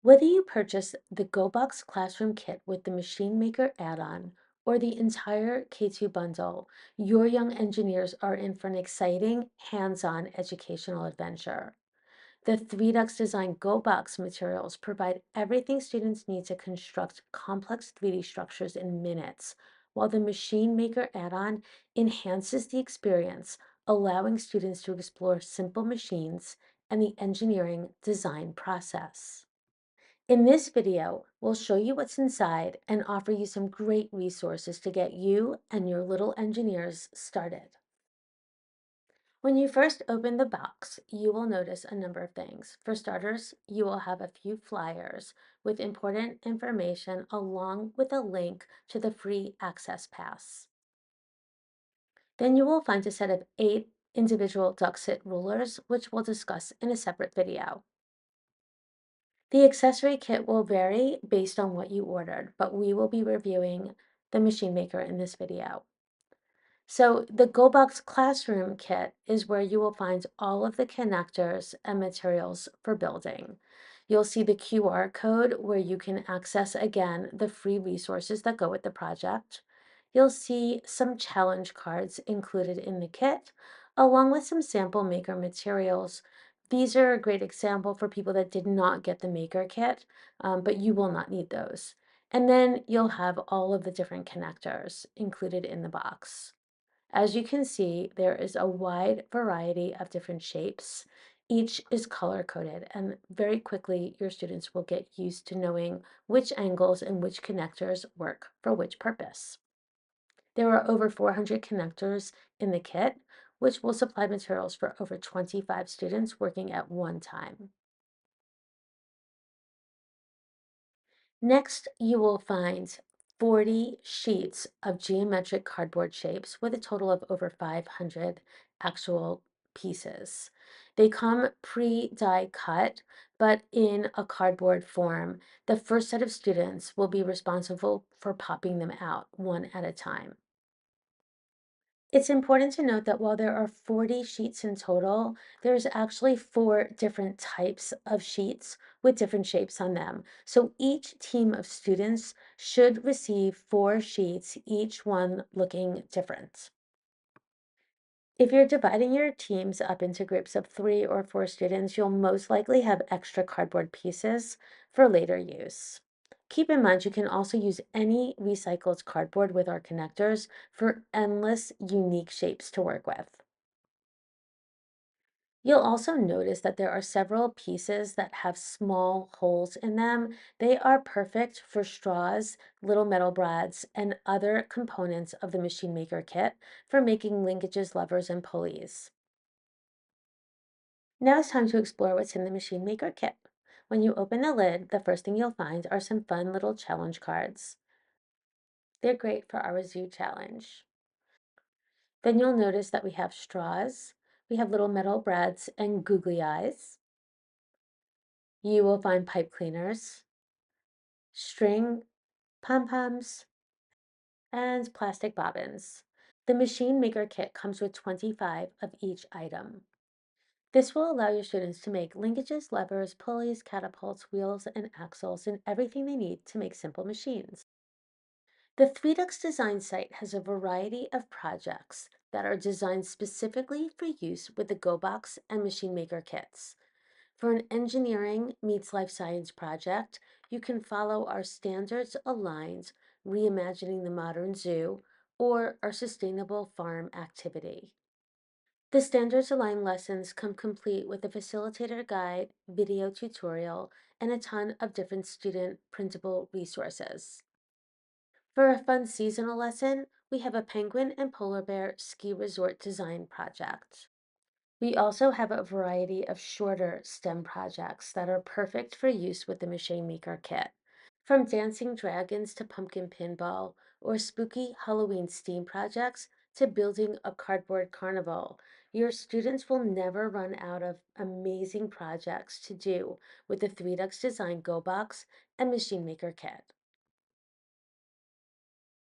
Whether you purchase the GOBOX Classroom Kit with the Machine Maker add-on or the entire K2 bundle, your young engineers are in for an exciting, hands-on educational adventure. The 3DuxDesign GoBox materials provide everything students need to construct complex 3D structures in minutes, while the Machine Maker add-on enhances the experience, allowing students to explore simple machines and the engineering design process. In this video, we'll show you what's inside and offer you some great resources to get you and your little engineers started. When you first open the box, you will notice a number of things. For starters, you will have a few flyers with important information along with a link to the free access pass. Then you will find a set of 8 individual Duxit rulers, which we'll discuss in a separate video. The accessory kit will vary based on what you ordered, but we will be reviewing the machine maker in this video. So the GoBox Classroom Kit is where you will find all of the connectors and materials for building. You'll see the QR code where you can access again the free resources that go with the project. You'll see some challenge cards included in the kit, along with some sample maker materials. These are a great example for people that did not get the maker kit, but you will not need those. And then you'll have all of the different connectors included in the box. As you can see, there is a wide variety of different shapes. Each is color coded, and very quickly your students will get used to knowing which angles and which connectors work for which purpose. There are over 400 connectors in the kit, which will supply materials for over 25 students working at one time. Next, you will find 40 sheets of geometric cardboard shapes with a total of over 500 actual pieces. They come pre-die cut, but in a cardboard form. The first set of students will be responsible for popping them out one at a time. It's important to note that while there are 40 sheets in total, there's actually 4 different types of sheets with different shapes on them. So each team of students should receive 4 sheets, each one looking different. If you're dividing your teams up into groups of 3 or 4 students, you'll most likely have extra cardboard pieces for later use. Keep in mind, you can also use any recycled cardboard with our connectors for endless unique shapes to work with. You'll also notice that there are several pieces that have small holes in them. They are perfect for straws, little metal brads, and other components of the Machine Maker kit for making linkages, levers, and pulleys. Now it's time to explore what's in the Machine Maker kit. When you open the lid, the first thing you'll find are some fun little challenge cards. They're great for our zoo challenge. Then you'll notice that we have straws, we have little metal brads and googly eyes. You will find pipe cleaners, string, pom-poms, and plastic bobbins. The Machine Maker kit comes with 25 of each item. This will allow your students to make linkages, levers, pulleys, catapults, wheels, and axles, and everything they need to make simple machines. The 3DuxDesign site has a variety of projects that are designed specifically for use with the GoBox and Machine Maker kits. For an engineering meets life science project, you can follow our standards aligned Reimagining the Modern Zoo or our Sustainable Farm activity. The standards aligned lessons come complete with a facilitator guide, video tutorial, and a ton of different student printable resources. For a fun seasonal lesson, we have a penguin and polar bear ski resort design project. We also have a variety of shorter STEM projects that are perfect for use with the Machine Maker kit. From dancing dragons to pumpkin pinball or spooky Halloween steam projects to building a cardboard carnival, your students will never run out of amazing projects to do with the 3Dux Design Go Box and Machine Maker kit.